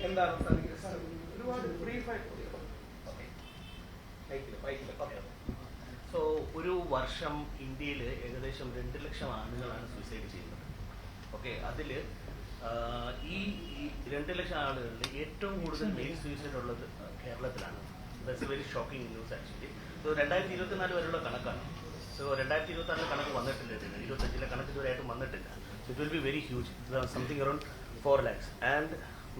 എന്താണ് ഒരുപാട് ബ്രീഫായിട്ട് സോ ഒരു വർഷം ഇന്ത്യയിൽ ഏകദേശം 2 ലക്ഷം ആളുകളാണ് സൂയിസൈഡ് ചെയ്യുന്നത്. ഓക്കെ, അതിൽ ഈ 2 ലക്ഷം ആളുകളിൽ ഏറ്റവും കൂടുതൽ മെയിൽ സൂയിസൈഡ് ഉള്ളത് കേരളത്തിലാണ്. That's A very shocking news actually. So 2024 വരെയുള്ള കണക്കാണ്. സോ 2026 കണക്ക് വന്നിട്ടില്ല, 25 കണക്ക് ഇതുവരെയായിട്ടും വന്നിട്ടില്ല. So it will be very huge, something around 4 lakhs. And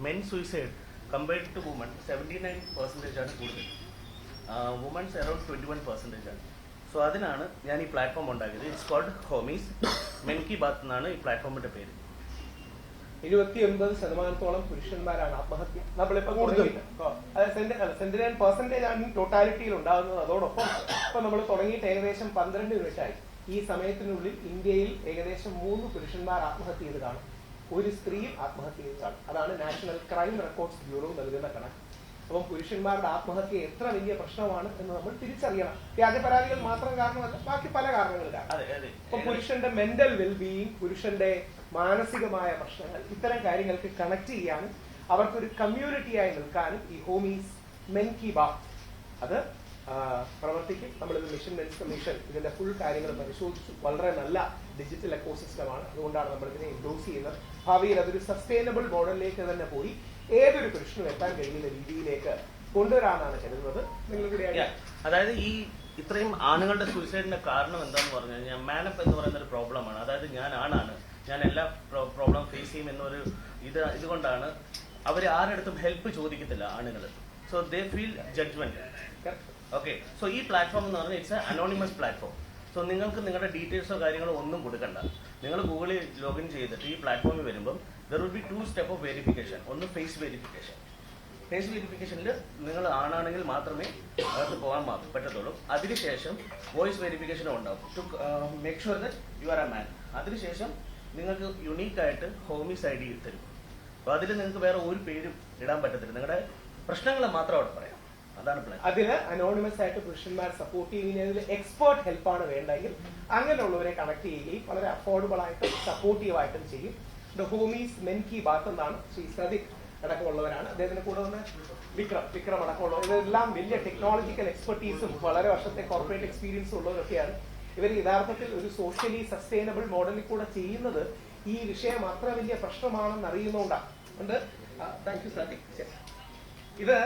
men suicide compared to woman 79% ആണ് കൂടുതൽ. വുമൻസ് അറൌണ്ട് 21% ആണ്. സോ അതിനാണ് ഞാൻ ഈ പ്ലാറ്റ്ഫോം ഉണ്ടാക്കിയത്. It's called homies men Ki Baat എന്നാണ് ഈ പ്ലാറ്റ്ഫോമിന്റെ പേര്. 29% പുരുഷന്മാരാണ് ആത്മഹത്യ. നമ്മളിപ്പോ പെർസെന്റേജ് ആണ് ടോട്ടാലിറ്റിയിൽ ഉണ്ടാകുന്നത്. അതോടൊപ്പം ഇപ്പൊ നമ്മൾ തുടങ്ങിയിട്ട് ഏകദേശം 12 മിനിറ്റായി. ഈ സമയത്തിനുള്ളിൽ ഇന്ത്യയിൽ ഏകദേശം 3 പുരുഷന്മാർ ആത്മഹത്യ ചെയ്ത് കാണും, 1 സ്ത്രീയും ആത്മഹത്യ ചെയ്ത് കാണും. അതാണ് നാഷണൽ ക്രൈം റെക്കോർഡ്സ് ബ്യൂറോ നൽകുന്ന കണക്ക്. അപ്പം പുരുഷന്മാരുടെ ആത്മഹത്യ എത്ര വലിയ പ്രശ്നമാണ് എന്ന് നമ്മൾ തിരിച്ചറിയണം. വ്യാജപരാതികൾ മാത്രം കാരണമല്ല, ബാക്കി പല കാരണങ്ങൾ കാരണം. അപ്പൊ പുരുഷന്റെ മെന്റൽ വെൽബീയിങ്, പുരുഷന്റെ മാനസികമായ പ്രശ്നങ്ങൾ, ഇത്തരം കാര്യങ്ങൾക്ക് കണക്ട് ചെയ്യാനും അവർക്കൊരു കമ്മ്യൂണിറ്റിയായി നിൽക്കാനും ഈ ഹോമീസ് മെൻ കി ബാത്ത് അത് പ്രവർത്തിക്കും. നമ്മളിത് മിഷൻ മെൻസ് കമ്മീഷൻ ഇതിന്റെ ഫുൾ കാര്യങ്ങൾ പരിശോധിച്ചു. വളരെ നല്ല ഡിജിറ്റൽ എക്കോസിസ്റ്റമാണ്. അതുകൊണ്ടാണ് നമ്മൾ ഇതിനെ എൻഡോസ് ചെയ്യുന്നത്. ഭാവിയിൽ അതൊരു സസ്റ്റൈനബിൾ മോഡലിലേക്ക് തന്നെ പോയി ഏതൊരു പുരുഷനും എത്താൻ കഴിയുന്ന രീതിയിലേക്ക് കൊണ്ടുവരാനാണ് കരുതുന്നത്. നിങ്ങളുടെ അതായത് ഈ ഇത്രയും ആണുങ്ങളുടെ സൂയിസൈഡിന്റെ കാരണം എന്താന്ന് പറഞ്ഞു കഴിഞ്ഞാൽ മാനപ്പ് എന്ന് പറയുന്ന ഒരു പ്രോബ്ലമാണ്. അതായത് ഞാൻ ആണാണ്, ഞാൻ എല്ലാ പ്രോബ്ലം ഫേസ് ചെയ്യും എന്നൊരു ഇതുകൊണ്ടാണ് അവർ ആരടുത്തും ഹെൽപ്പ് ചോദിക്കത്തില്ല ആണുങ്ങൾ. So they feel judgement. Okay, so ഈ പ്ലാറ്റ്ഫോം എന്ന് പറഞ്ഞാൽ it's a anonymous platform. So നിങ്ങൾക്ക് നിങ്ങളുടെ ഡീറ്റെയിൽസോ കാര്യങ്ങളോ ഒന്നും കൊടുക്കണ്ട. നിങ്ങൾ ഗൂഗിളിൽ ലോഗിൻ ചെയ്തിട്ട് ഈ പ്ലാറ്റ്ഫോമിൽ വരുമ്പം there will be 2 step of verification. ഒന്ന് ഫേസ് വെരിഫിക്കേഷൻ. ഫേസ് വെരിഫിക്കേഷനിൽ നിങ്ങൾ ആണാണെങ്കിൽ മാത്രമേ അകത്ത് പോകാൻ പറ്റത്തുള്ളൂ. അതിനുശേഷം വോയിസ് വെരിഫിക്കേഷനും ഉണ്ടാവും to make sure that you are a man. അതിനുശേഷം നിങ്ങൾക്ക് യുണീക്കായിട്ട് ഹോമീസ് ID തരും. അപ്പോൾ അതിൽ നിങ്ങൾക്ക് വേറെ ഒരു പേരും ഇടാൻ പറ്റത്തില്ല. നിങ്ങളുടെ പ്രശ്നങ്ങൾ മാത്രം അവിടെ പറയാം. അതാണ് പ്ലാൻ. അതിൽ അനോണിമസ് ആയിട്ട് പുരുഷന്മാർ സപ്പോർട്ട് ചെയ്യുന്നതിൽ എക്സ്പേർട്ട് ഹെൽപ്പാണ് വേണ്ടെങ്കിൽ അങ്ങനെയുള്ളവരെ കണക്ട് ചെയ്യുകയും വളരെ അഫോർഡബിൾ ആയിട്ടും സപ്പോർട്ടീവ് ആയിട്ടും ചെയ്യും. The homies men Ki Baat എന്നാണ്. ശ്രീ സദിഖ് അടക്കമുള്ളവരാണ്. അദ്ദേഹത്തിന് കൂടെ വന്ന് വിക്രം അടക്കമുള്ളവർ. ഇതെല്ലാം വലിയ ടെക്നോളജിക്കൽ എക്സ്പെർട്ടീസും വളരെ വർഷത്തെ കോർപ്പറേറ്റ് എക്സ്പീരിയൻസും ഉള്ളവരൊക്കെയാണ്. ഇവർ യഥാർത്ഥത്തിൽ ഒരു സോഷ്യലി സസ്റ്റൈനബിൾ മോഡലിൽ കൂടെ ചെയ്യുന്നത് ഈ വിഷയം അത്ര വലിയ പ്രശ്നമാണെന്ന് അറിയുന്നതുകൊണ്ടാണ്. Thank you Sadiq. ഇത്